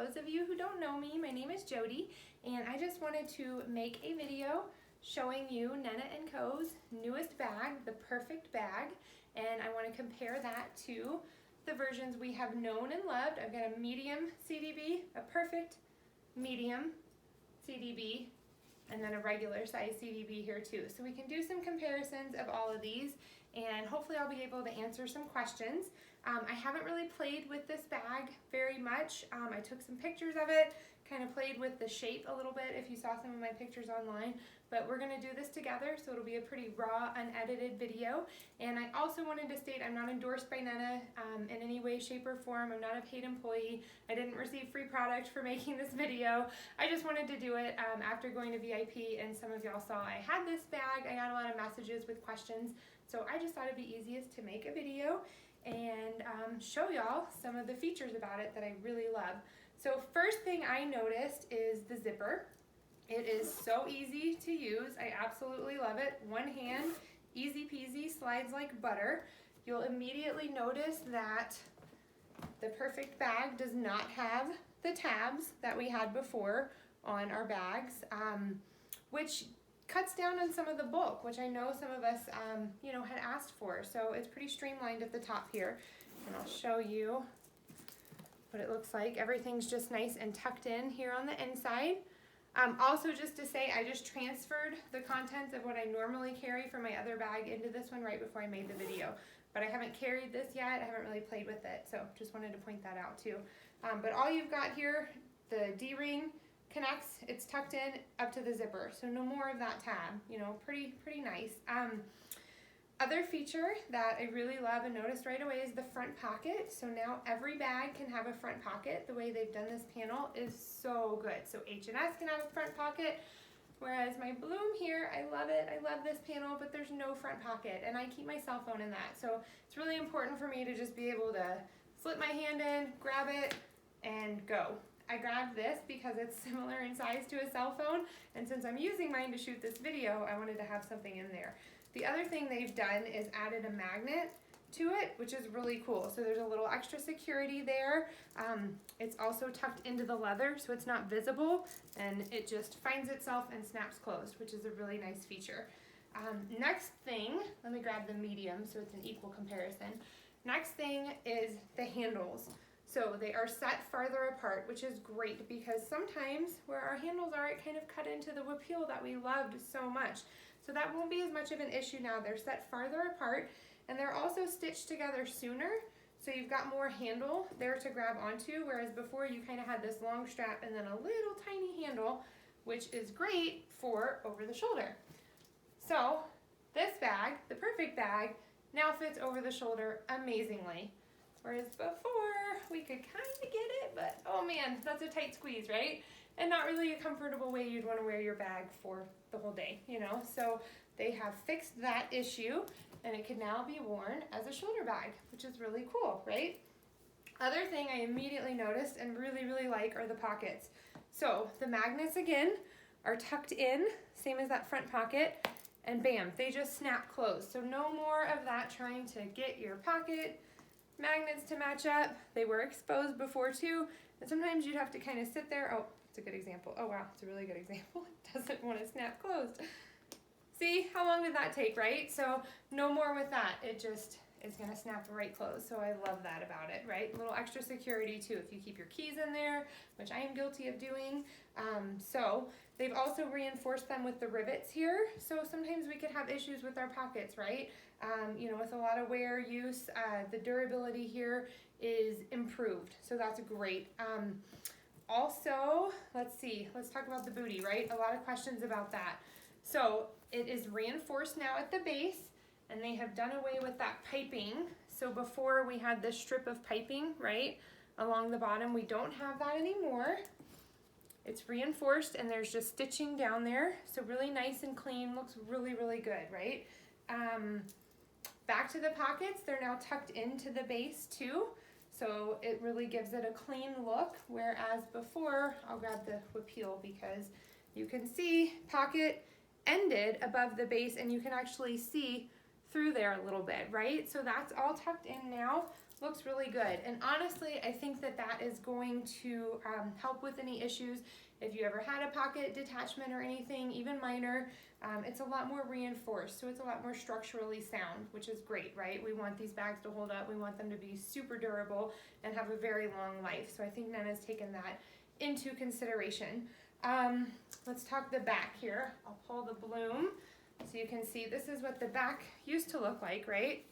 those of you who don't know me, my name is Jody, and I just wanted to make a video showing you Nena & Co.'s newest bag, the Perfect Bag, and I want to compare that to the versions we have known and loved. I've got a medium CDB, a perfect medium CDB, and then a regular size CDB here too. So we can do some comparisons of all of these, and hopefully I'll be able to answer some questions. I haven't really played with this bag very much. I took some pictures of it, kind of played with the shape a little bit if you saw some of my pictures online, but we're gonna do this together, so it'll be a pretty raw, unedited video. And I also wanted to state I'm not endorsed by Nena in any way, shape, or form. I'm not a paid employee. I didn't receive free product for making this video. I just wanted to do it after going to VIP, and some of y'all saw I had this bag. I got a lot of messages with questions, so I just thought it'd be easiest to make a video and show y'all some of the features about it that I really love. So first thing I noticed is the zipper. It is so easy to use. I absolutely love it. One hand, easy peasy, slides like butter. You'll immediately notice that the Perfect Bag does not have the tabs that we had before on our bags, which cuts down on some of the bulk, which I know some of us had asked for. So it's pretty streamlined at the top here, and I'll show you what it looks like. Everything's just nice and tucked in here on the inside. Also, just to say, I just transferred the contents of what I normally carry from my other bag into this one right before I made the video, but I haven't carried this yet. I haven't really played with it, so just wanted to point that out too. But all you've got here, the D-ring connects, it's tucked in up to the zipper, so no more of that tab. Pretty nice. Other feature that I really love and noticed right away is the front pocket. So now every bag can have a front pocket. The way they've done this panel is so good. So H&S can have a front pocket, whereas my Bloom here, I love it. I love this panel, but there's no front pocket, and I keep my cell phone in that. So it's really important for me to just be able to slip my hand in, grab it, and go. I grabbed this because it's similar in size to a cell phone, and since I'm using mine to shoot this video, I wanted to have something in there. The other thing they've done is added a magnet to it, which is really cool. So there's a little extra security there. It's also tucked into the leather, so it's not visible, and it just finds itself and snaps closed, which is a really nice feature. Next thing, let me grab the medium so it's an equal comparison. Next thing is the handles. So they are set farther apart, which is great because sometimes where our handles are, it kind of cut into the wapil that we loved so much. So that won't be as much of an issue now. They're set farther apart, and they're also stitched together sooner. So you've got more handle there to grab onto, whereas before you kind of had this long strap and then a little tiny handle, which is great for over the shoulder. So this bag, the Perfect Bag, now fits over the shoulder amazingly. Whereas before, we could kind of get it, but oh man, that's a tight squeeze, right? And not really a comfortable way you'd want to wear your bag for the whole day, So they have fixed that issue, and it can now be worn as a shoulder bag, which is really cool, right? Other thing I immediately noticed and really like are the pockets. So the magnets, again, are tucked in, same as that front pocket, and bam, they just snap closed. So no more of that trying to get your pocket magnets to match up. They were exposed before too, and sometimes you'd have to kind of sit there. Oh, it's a good example. Oh wow, it's a really good example. It doesn't want to snap closed. See, how long did that take, right? So no more with that. It just is gonna snap right closed. So I love that about it, right? A little extra security too if you keep your keys in there, which I am guilty of doing. So they've also reinforced them with the rivets here. So sometimes we could have issues with our pockets, right? With a lot of wear use, the durability here is improved. So that's great. Also, let's talk about the booty, right? A lot of questions about that. So it is reinforced now at the base, and they have done away with that piping. So before we had this strip of piping, right, along the bottom, we don't have that anymore. It's reinforced, and there's just stitching down there. So really nice and clean, looks really good, right? Back to the pockets, they're now tucked into the base too. So it really gives it a clean look, whereas before, I'll grab the wapil because you can see pocket ended above the base, and you can actually see through there a little bit, right? So that's all tucked in now. looks really good. And honestly, I think that that is going to help with any issues. If you ever had a pocket detachment or anything, even minor, it's a lot more reinforced, so it's a lot more structurally sound, which is great, right? We want these bags to hold up. We want them to be super durable and have a very long life. So I think Nana's taken that into consideration. Let's talk the back here. I'll pull the bloom so you can see this is what the back used to look like, right?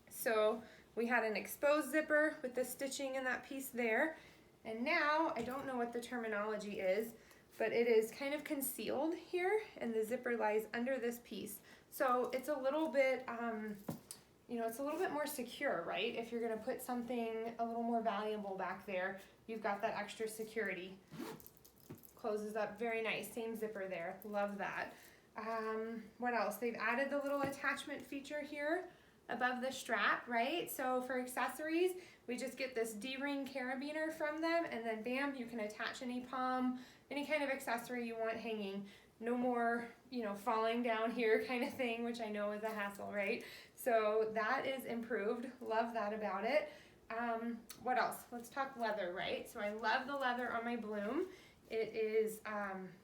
So we had an exposed zipper with the stitching in that piece there. And now, I don't know what the terminology is, but it is kind of concealed here, and the zipper lies under this piece. So it's a little bit, you know, it's a little bit more secure, right? If you're gonna put something a little more valuable back there, you've got that extra security. Closes up very nice, same zipper there, love that. What else? They've added the little attachment feature here above the strap, right? So for accessories, we just get this D-ring carabiner from them, and then bam, you can attach any palm, any kind of accessory you want hanging. No more, you know, falling down here kind of thing, which I know is a hassle, right? So that is improved. Love that about it. What else? Let's talk leather, right? So I love the leather on my bloom. It is,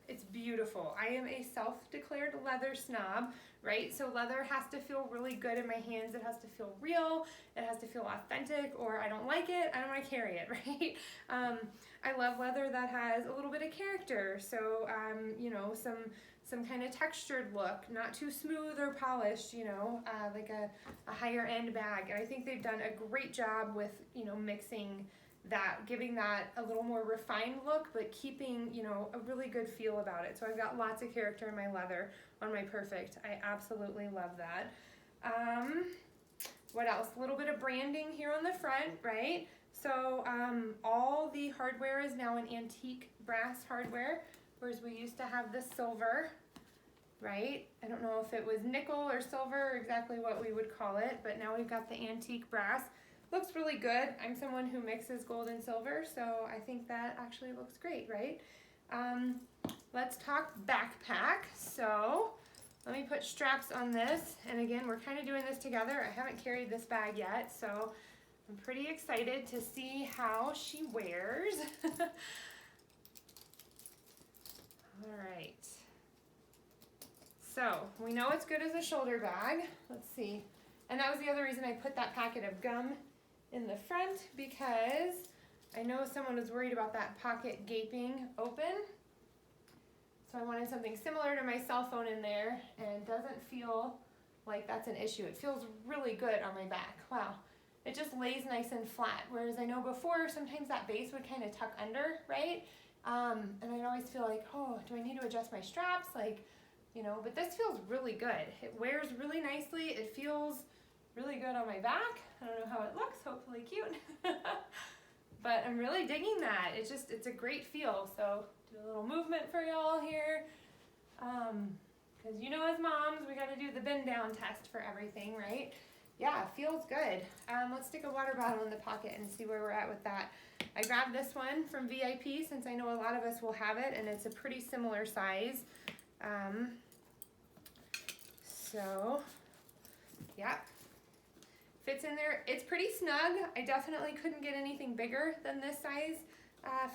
it's beautiful. I am a self-declared leather snob, right? So leather has to feel really good in my hands. It has to feel real. It has to feel authentic, or I don't like it, I don't want to carry it, right? I love leather that has a little bit of character. So, you know, some kind of textured look, not too smooth or polished, you know, like a higher end bag. And I think they've done a great job with, you know, mixing that, giving that a little more refined look, but keeping, you know, a really good feel about it. So I've got lots of character in my leather on my Perfect. I absolutely love that. What else? A little bit of branding here on the front, right? So all the hardware is now an antique brass hardware, whereas we used to have the silver, right? I don't know if it was nickel or silver or exactly what we would call it, but now we've got the antique brass. Looks really good. I'm someone who mixes gold and silver, so I think that actually looks great, right? Let's talk backpack. So let me put straps on this. And again, we're kind of doing this together. I haven't carried this bag yet, so I'm pretty excited to see how she wears. All right. So we know it's good as a shoulder bag. Let's see. And that was the other reason I put that packet of gum in the front, because I know someone was worried about that pocket gaping open. So I wanted something similar to my cell phone in there, and doesn't feel like that's an issue. It feels really good on my back. Wow. It just lays nice and flat. Whereas I know before, sometimes that base would kind of tuck under, right? And I'd always feel like, oh, do I need to adjust my straps? Like, you know, but this feels really good. It wears really nicely. It feels really good on my back. I don't know how it looks, hopefully cute. But I'm really digging that. It's a great feel. So do a little movement for y'all here. Because you know, as moms, we got to do the bend down test for everything, right? Yeah, it feels good. Let's stick a water bottle in the pocket and see where we're at with that. I grabbed this one from VIP since I know a lot of us will have it, and it's a pretty similar size. So, yeah. Fits in there. It's pretty snug. I definitely couldn't get anything bigger than this size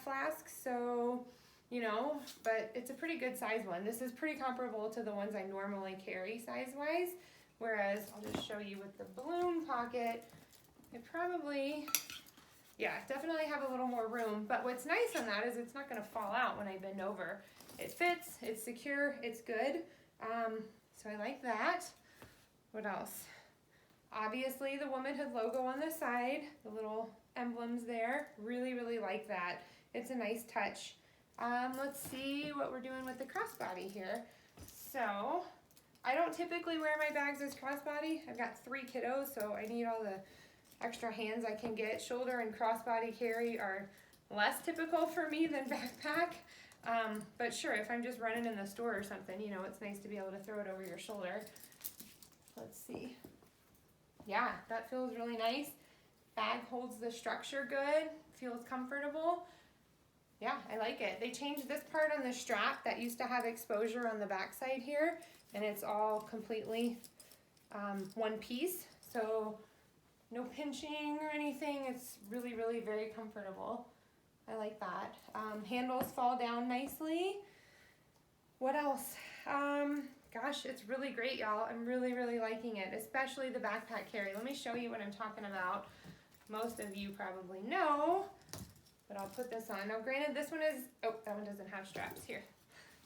flask, so, you know, but it's a pretty good size one. This is pretty comparable to the ones I normally carry size-wise, whereas I'll just show you with the balloon pocket, it probably, yeah, definitely have a little more room, but what's nice on that is it's not going to fall out when I bend over. It fits, it's secure, it's good, so I like that. What else? Obviously, the womanhood logo on the side, the little emblems there, really, really like that. It's a nice touch. Let's see what we're doing with the crossbody here. So, I don't typically wear my bags as crossbody. I've got 3 kiddos, so I need all the extra hands I can get. Shoulder and crossbody carry are less typical for me than backpack. But sure, if I'm just running in the store or something, you know, it's nice to be able to throw it over your shoulder. Let's see. Yeah, that feels really nice. Bag holds the structure good, feels comfortable. Yeah, I like it. They changed this part on the strap that used to have exposure on the back side here, and it's all completely one piece. So no pinching or anything. It's really, really very comfortable. I like that. Handles fall down nicely. What else? Gosh, it's really great, y'all. I'm really, really liking it, especially the backpack carry. Let me show you what I'm talking about. Most of you probably know, but I'll put this on. Now, granted, this one is, oh, that one doesn't have straps here.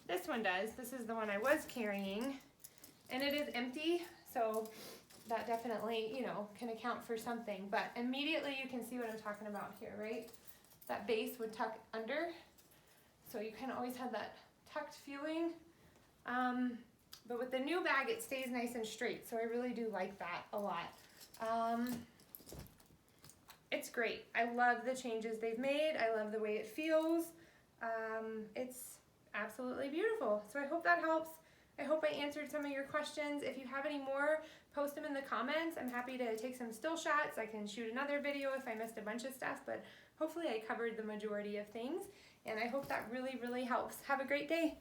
This one does. This is the one I was carrying, and it is empty, so that definitely, you know, can account for something. But immediately you can see what I'm talking about here, right? That base would tuck under, so you kind of always have that tucked feeling. But with the new bag, it stays nice and straight, so I really do like that a lot. It's great. I love the changes they've made. I love the way it feels. It's absolutely beautiful. So I hope that helps. I hope I answered some of your questions. If you have any more, post them in the comments. I'm happy to take some still shots. I can shoot another video if I missed a bunch of stuff, but hopefully I covered the majority of things, and I hope that really, really helps. Have a great day.